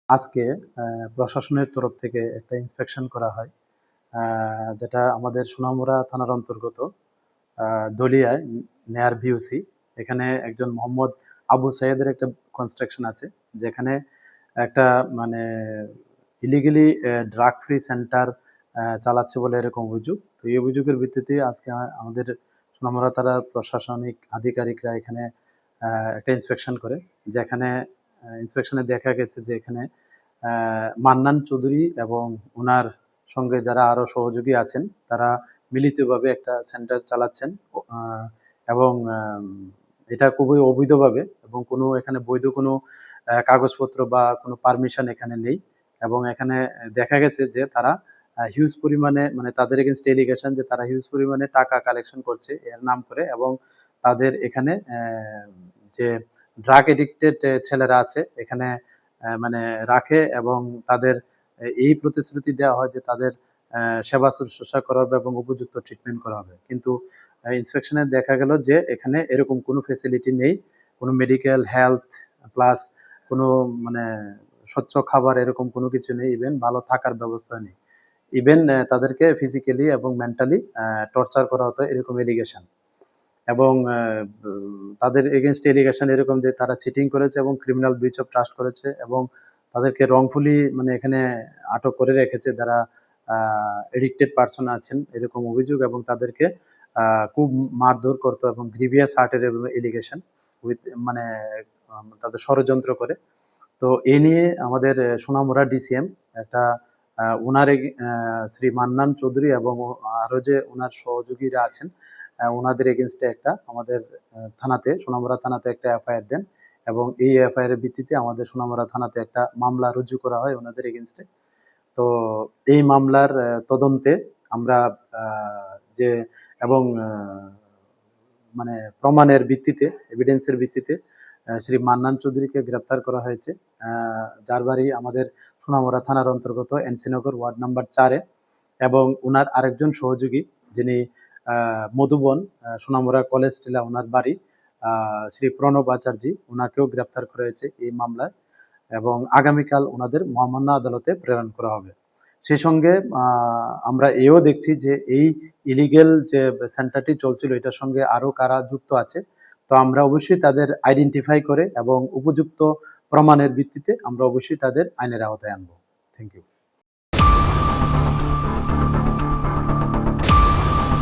আজকে প্রশাসনের তরফ থেকে একটা ইন্সপেকশন করা হয়, যেটা আমাদের সোনামুড়া থানার অন্তর্গত দলিয়ায় নেয়ার ভিউসি। এখানে একজন মোহাম্মদ আবু সাইদের একটা কনস্ট্রাকশন আছে, যেখানে একটা মানে ইলিগেলি ড্রাগ ফ্রি সেন্টার চালাচ্ছে বলে এরকম অভিযোগ। তো এই অভিযোগের ভিত্তিতে আজকে আমাদের সোনামুড়া থানার প্রশাসনিক আধিকারিকরা এখানে একটা ইন্সপেকশন করে, যেখানে ইন্সপেকশনে দেখা গেছে যে এখানে মান্নান চৌধুরী এবং ওনার সঙ্গে যারা আরো সহযোগী আছেন তারা মিলিতভাবে একটা সেন্টার চালাচ্ছেন, এবং এটা খুবই অবৈধভাবে, এবং কোনো এখানে বৈধ কোনো কাগজপত্র বা কোনো পারমিশন এখানে নেই। এবং এখানে দেখা গেছে যে তারা হিউজ পরিমাণে, মানে তাদের এগেনস্ট এলিগেশন যে তারা হিউজ পরিমাণে টাকা কালেকশন করছে এর নাম করে, এবং তাদের এখানে যে ড্রাগ এডিক্টেড ছেলেরা আছে এখানে মানে রাখে, এবং তাদের এই প্রতিশ্রুতি দেওয়া হয় যে তাদের সেবা শুশ্রূষা করা হবে এবং উপযুক্ত ট্রিটমেন্ট করা হবে। কিন্তু ইন্সপেকশনে দেখা গেল যে এখানে এরকম কোনো ফেসিলিটি নেই, কোনো মেডিকেল হেলথ প্লাস কোনো মানে স্বচ্ছ খাবার এরকম কোনো কিছু নেই, ইভেন ভালো থাকার ব্যবস্থা নেই। ইভেন তাদেরকে ফিজিক্যালি এবং মেন্টালি টর্চার করা হতো, এরকম এলিগেশন। এবং তাদের এগেনস্ট এলিগেশন এরকম যে তারা চিটিং করেছে এবং ক্রিমিনাল ব্রিচ অফ ট্রাস্ট করেছে, এবং তাদেরকে রংফুলি মানে এখানে আটক করে রেখেছে যারা এডিক্টেড পারসন আছেন এরকম অভিযোগ, এবং তাদেরকে খুব মারধর করতো এবং গ্রিভিয়াস হার্টের এলিগেশন উইথ মানে তাদের ষড়যন্ত্র করে। তো এই নিয়ে আমাদের সোনামুড়া ডিসিএম একটা ওনার শ্রী মান্নান চৌধুরী এবং আরো যে ওনার সহযোগীরা আছেন ওনাদের এগেনস্টে একটা আমাদের থানাতে, সোনামুড়া থানাতে একটা এফআইআর দেন, এবং এই এফআইআর এর ভিত্তিতে আমাদের সোনামুড়া থানাতে একটা মামলা রুজু করা হয় ওনাদের এগেনস্টে। তো এই মামলার তদন্তে আমরা যে এবং মানে প্রমাণের ভিত্তিতে, এভিডেন্সের ভিত্তিতে শ্রী মান্নান চৌধুরীকে গ্রেপ্তার করা হয়েছে, যার বাড়ি আমাদের সোনামুড়া থানার অন্তর্গত এনসিনগর ওয়ার্ড নাম্বার 4-এ, এবং ওনার আরেকজন সহযোগী যিনি মধুবন সোনামুড়া কলেজ টিলা ওনার বাড়ি, শ্রী প্রণব আচার্যী, ওনাকেও গ্রেপ্তার করা হয়েছে এই মামলায়, এবং আগামীকাল ওনাদের মহামান্য আদালতে প্রেরণ করা হবে। সেই সঙ্গে আমরা এও দেখছি যে এই ইলিগেল যে সেন্টারটি চলছিল এটার সঙ্গে আরো কারা যুক্ত আছে, তো আমরা অবশ্যই তাদের আইডেন্টিফাই করে এবং উপযুক্ত প্রমাণের ভিত্তিতে আমরা অবশ্যই তাদের আইনের আওতায় আনবো। Thank you.